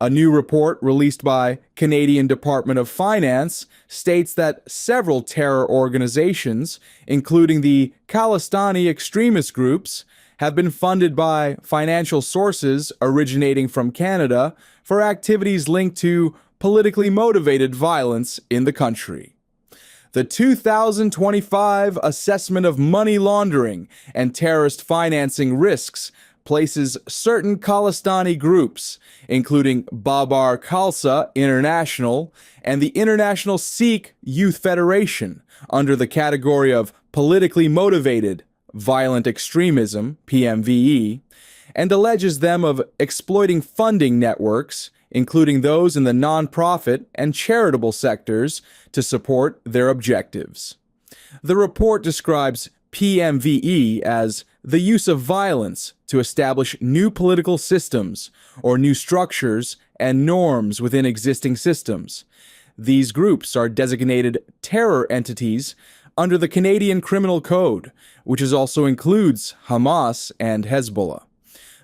A new report released by Canadian Department of Finance states that several terror organizations, including the Khalistani extremist groups, have been funded by financial sources originating from Canada for activities linked to politically motivated violence in the country. The 2025 Assessment of Money Laundering and Terrorist Financing Risks places certain Khalistani groups, including Babbar Khalsa International and the International Sikh Youth Federation, under the category of Politically Motivated Violent Extremism, PMVE, and alleges them of exploiting funding networks, including those in the nonprofit and charitable sectors, to support their objectives. The report describes PMVE as the use of violence to establish new political systems or new structures and norms within existing systems. These groups are designated terror entities under the Canadian Criminal Code, which also includes Hamas and Hezbollah.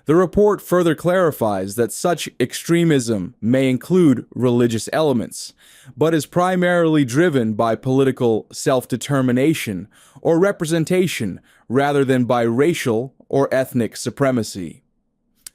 The report further clarifies that such extremism may include religious elements, but is primarily driven by political self-determination or representation rather than by racial or ethnic supremacy.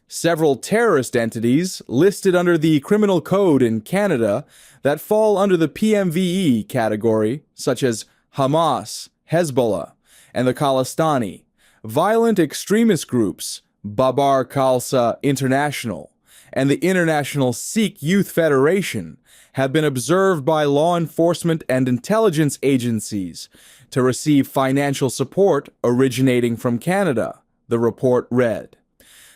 Several terrorist entities listed under the Criminal Code in Canada that fall under the PMVE category, such as Hamas, Hezbollah, and the Khalistani, violent extremist groups, Babbar Khalsa International, and the International Sikh Youth Federation, have been observed by law enforcement and intelligence agencies to receive financial support originating from Canada, the report read.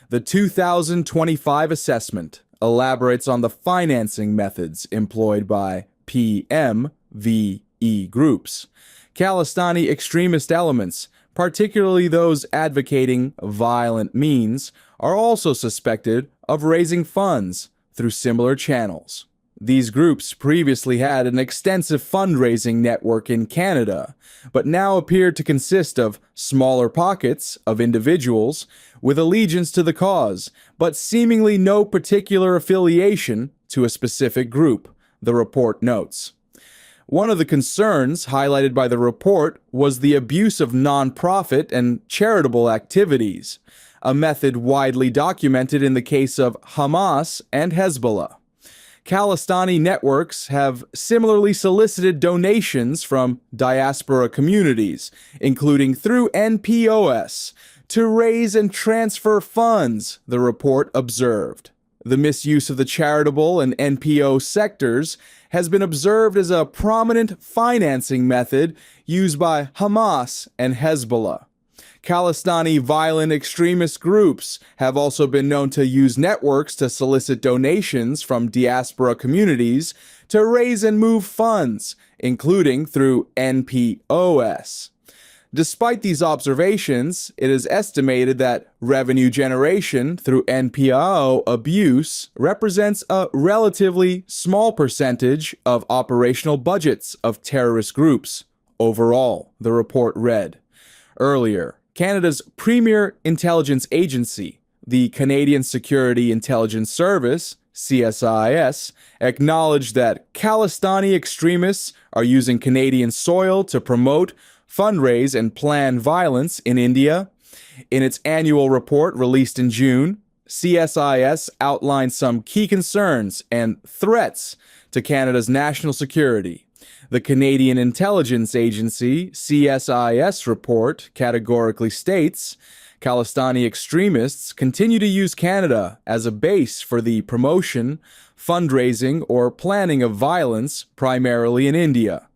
The 2025 assessment elaborates on the financing methods employed by PMVE groups, Khalistani extremist elements, particularly those advocating violent means, are also suspected of raising funds through similar channels. These groups previously had an extensive fundraising network in Canada, but now appear to consist of smaller pockets of individuals with allegiance to the cause, but seemingly no particular affiliation to a specific group, the report notes. One of the concerns highlighted by the report was the abuse of nonprofit and charitable activities, a method widely documented in the case of Hamas and Hezbollah. Khalistani networks have similarly solicited donations from diaspora communities, including through NPOs, to raise and transfer funds, the report observed. The misuse of the charitable and NPO sectors has been observed as a prominent financing method used by Hamas and Hezbollah. Khalistani violent extremist groups have also been known to use networks to solicit donations from diaspora communities to raise and move funds, including through NPOs. Despite these observations, it is estimated that revenue generation through NPO abuse represents a relatively small percentage of operational budgets of terrorist groups overall, the report read. Earlier, Canada's premier intelligence agency, the Canadian Security Intelligence Service, CSIS, acknowledged that Khalistani extremists are using Canadian soil to promote, fundraise, and plan violence in India. In its annual report released in June, CSIS outlined some key concerns and threats to Canada's national security. The Canadian Intelligence Agency, CSIS report categorically states, Khalistani extremists continue to use Canada as a base for the promotion, fundraising, or planning of violence, primarily in India.